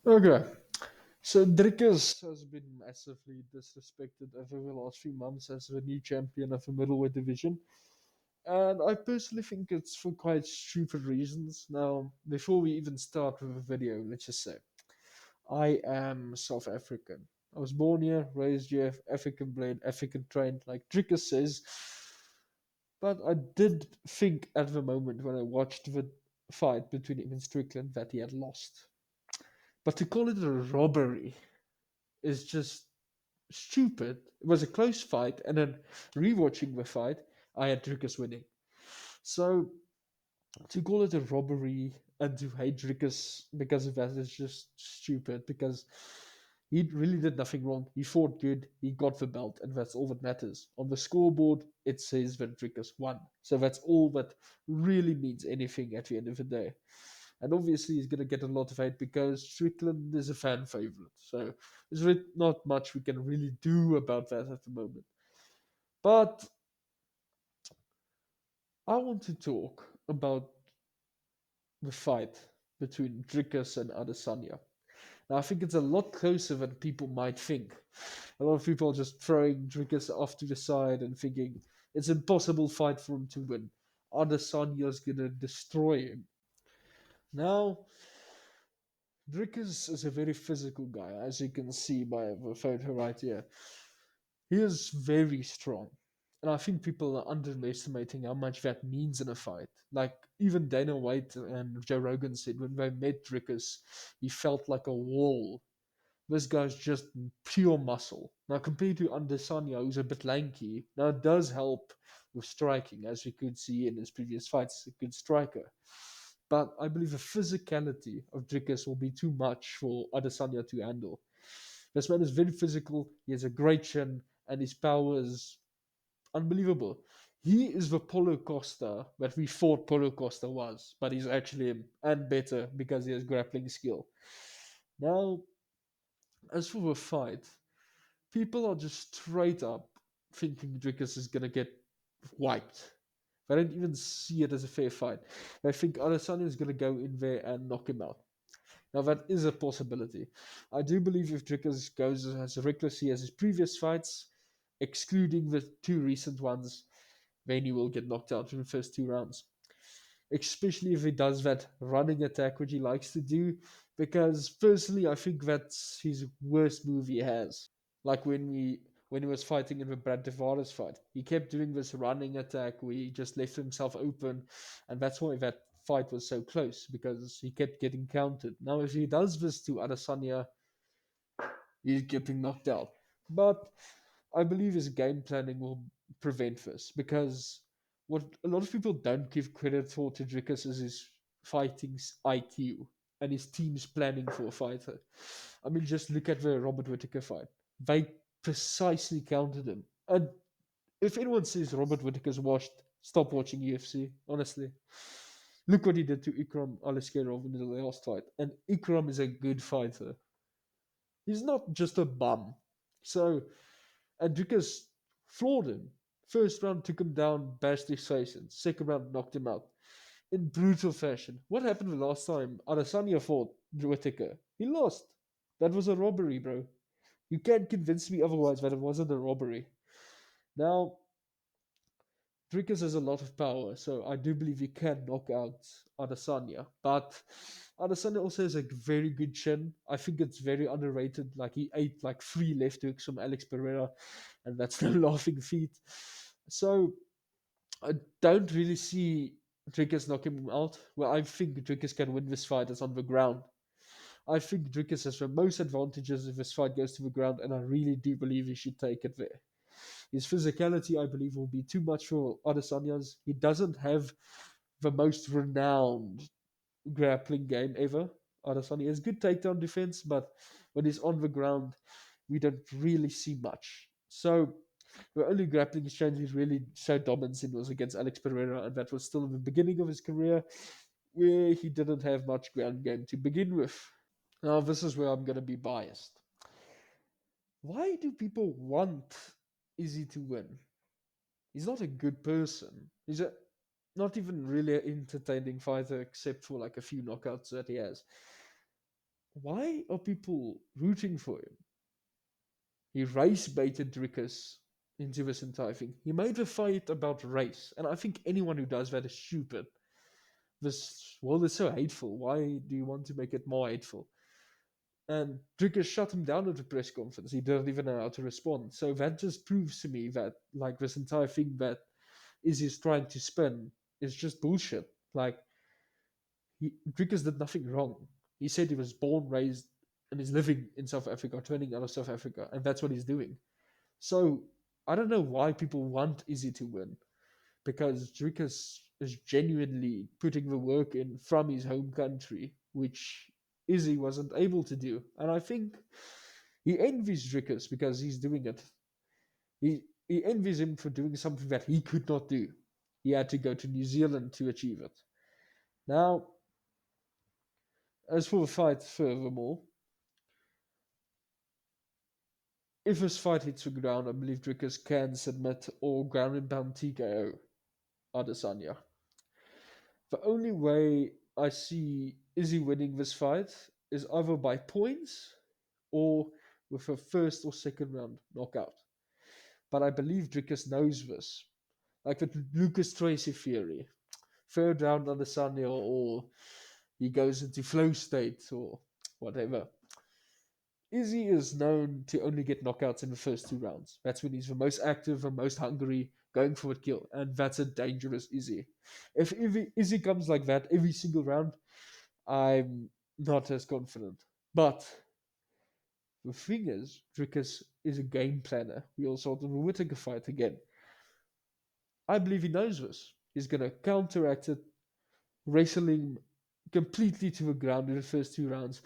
Okay. So Dricus has been massively disrespected over the last few months as the new champion of the middleweight division. And I personally think it's for quite stupid reasons. Now, before we even start with the video, let's just say I am South African. I was born here, raised here, African blade, African trained, like Dricus says. But I did think at the moment when I watched the fight between him and Strickland that he had lost. But to call it a robbery is just stupid. It was a close fight, and then rewatching the fight, I had Dricus winning. So to call it a robbery and to hate Dricus because of that is just stupid. Because he really did nothing wrong. He fought good. He got the belt, and that's all that matters. On the scoreboard, it says that Dricus won. So that's all that really means anything at the end of the day. And obviously, he's going to get a lot of hate because Strickland is a fan favorite. So there's really not much we can really do about that at the moment. But I want to talk about the fight between Dricus and Adesanya. Now, I think it's a lot closer than people might think. A lot of people are just throwing Dricus off to the side and thinking it's an impossible fight for him to win. Adesanya's going to destroy him. Now, Dricus is a very physical guy, as you can see by the photo right here. He is very strong. And I think people are underestimating how much that means in a fight. Like, even Dana White and Joe Rogan said when they met Dricus, he felt like a wall. This guy's just pure muscle. Now, compared to Andesanya, who's a bit lanky, now it does help with striking, as we could see in his previous fights, a good striker. But I believe the physicality of Dricus will be too much for Adesanya to handle. This man is very physical, he has a great chin, and his power is unbelievable. He is the Polo Costa that we thought Polo Costa was, but he's actually him, and better because he has grappling skill. Now, as for the fight, people are just straight up thinking Dricus is going to get wiped. They don't even see it as a fair fight. They think Adesanya is going to go in there and knock him out. Now, that is a possibility. I do believe if Dricus goes as recklessly as his previous fights, excluding the two recent ones, then he will get knocked out in the first two rounds. Especially if he does that running attack, which he likes to do, because personally, I think that's his worst move he has. Like when he was fighting in the Brad Tavares fight, he kept doing this running attack where he just left himself open, and that's why that fight was so close because he kept getting countered. Now, if he does this to Adesanya, he's getting knocked out. But I believe his game planning will prevent this because what a lot of people don't give credit for to Dricus is his fighting IQ and his team's planning for a fighter. I mean, just look at the Robert Whittaker fight. They precisely countered him. And if anyone says Robert Whittaker's washed, stop watching UFC, honestly. Look what he did to Ikram Aliskerov in the last fight. And Ikram is a good fighter. He's not just a bum. So, and Dricus floored him. First round took him down, bashed his face in. Second round knocked him out in brutal fashion. What happened the last time Adesanya fought Whittaker? He lost. That was a robbery, bro. You can't convince me otherwise that it wasn't a robbery. Now, Dricus has a lot of power, so I do believe he can knock out Adesanya. But Adesanya also has a very good chin. I think it's very underrated. Like he ate like three left hooks from Alex Pereira, and that's no laughing feat. So I don't really see Dricus knocking him out. Well, I think Dricus can win this fight is on the ground. I think Dricus has the most advantages if this fight goes to the ground, and I really do believe he should take it there. His physicality, I believe, will be too much for Adesanya's. He doesn't have the most renowned grappling game ever. Adesanya has good takedown defense, but when he's on the ground, we don't really see much. So the only grappling exchange he really showed dominance in was against Alex Pereira, and that was still in the beginning of his career, where he didn't have much ground game to begin with. Now, this is where I'm going to be biased. Why do people want Izzy to win? He's not a good person. He's a not even really an entertaining fighter, except for like a few knockouts that he has. Why are people rooting for him? He race baited Dricus into this entire thing. He made the fight about race, and I think anyone who does that is stupid. This world is so hateful. Why do you want to make it more hateful? And Dricus shut him down at the press conference. He didn't even know how to respond. So that just proves to me that like this entire thing that Izzy's trying to spin is just bullshit. Like Dricus did nothing wrong. He said he was born, raised, and is living in South Africa, training out of South Africa, and that's what he's doing. So I don't know why people want Izzy to win because Dricus is genuinely putting the work in from his home country, which Izzy wasn't able to do. And I think he envies Dricus because he's doing it. He envies him for doing something that he could not do. He had to go to New Zealand to achieve it. Now, as for the fight, furthermore, if this fight hits the ground, I believe Dricus can submit or ground and pound TKO Adesanya. The only way I see Izzy winning this fight is either by points or with a first or second round knockout. But I believe Dricus knows this. Like the Lucas Tracy theory. Third round Adesanya or he goes into flow state or whatever. Izzy is known to only get knockouts in the first 2 rounds. That's when he's the most active, the most hungry, going for a kill, and that's a dangerous Izzy. If Izzy comes like that every single round, I'm not as confident. But the thing is, Dricus is a game planner. We all saw it in the Whittaker fight again. I believe he knows this. He's going to counteract it, wrestling completely to the ground in the first 2 rounds,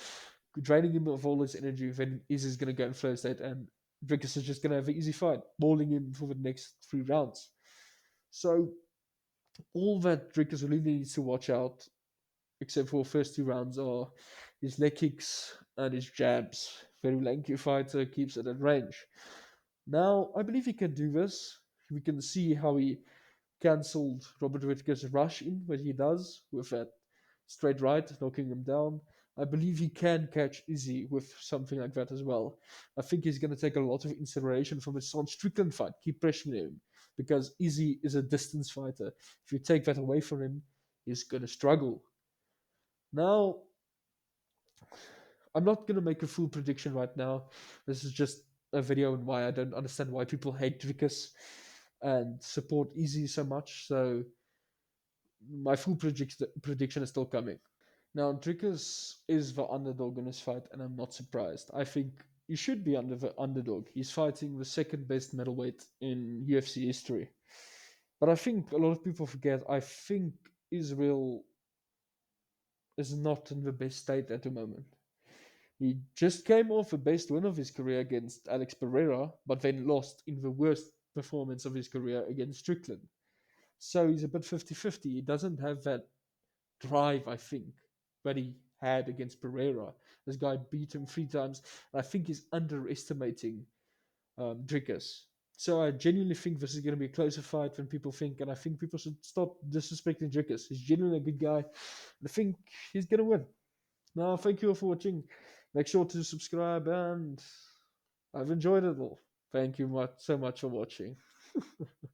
draining him of all his energy. Then Izzy's going to go in flow state, and Dricus is just going to have an easy fight, mauling him for the next 3 rounds. So all that Dricus really needs to watch out, except for the first 2 rounds, are his leg kicks and his jabs. Very lanky fighter, keeps it at range. Now, I believe he can do this. We can see how he cancelled Robert Whittaker's rush in, what he does with that straight right, knocking him down. I believe he can catch Izzy with something like that as well. I think he's going to take a lot of inspiration from his Son Strickland fight, keep pressuring him, because Izzy is a distance fighter. If you take that away from him, he's going to struggle. Now, I'm not going to make a full prediction right now. This is just a video on why I don't understand why people hate Dricus and support Izzy so much. So my full prediction is still coming. Now, Dricus is the underdog in this fight, and I'm not surprised. I think he should be under the underdog. He's fighting the second best middleweight in UFC history. But I think a lot of people forget, I think Israel is not in the best state at the moment. He just came off the best win of his career against Alex Pereira, but then lost in the worst performance of his career against Strickland. So he's a bit 50-50. He doesn't have that drive, I think, that he had against Pereira. This guy beat him 3 times. And I think he's underestimating Dricus. So I genuinely think this is going to be a closer fight than people think, and I think people should stop disrespecting Dricus. He's genuinely a good guy, and I think he's going to win. Now, thank you all for watching. Make sure to subscribe, and I've enjoyed it all. Thank you so much for watching.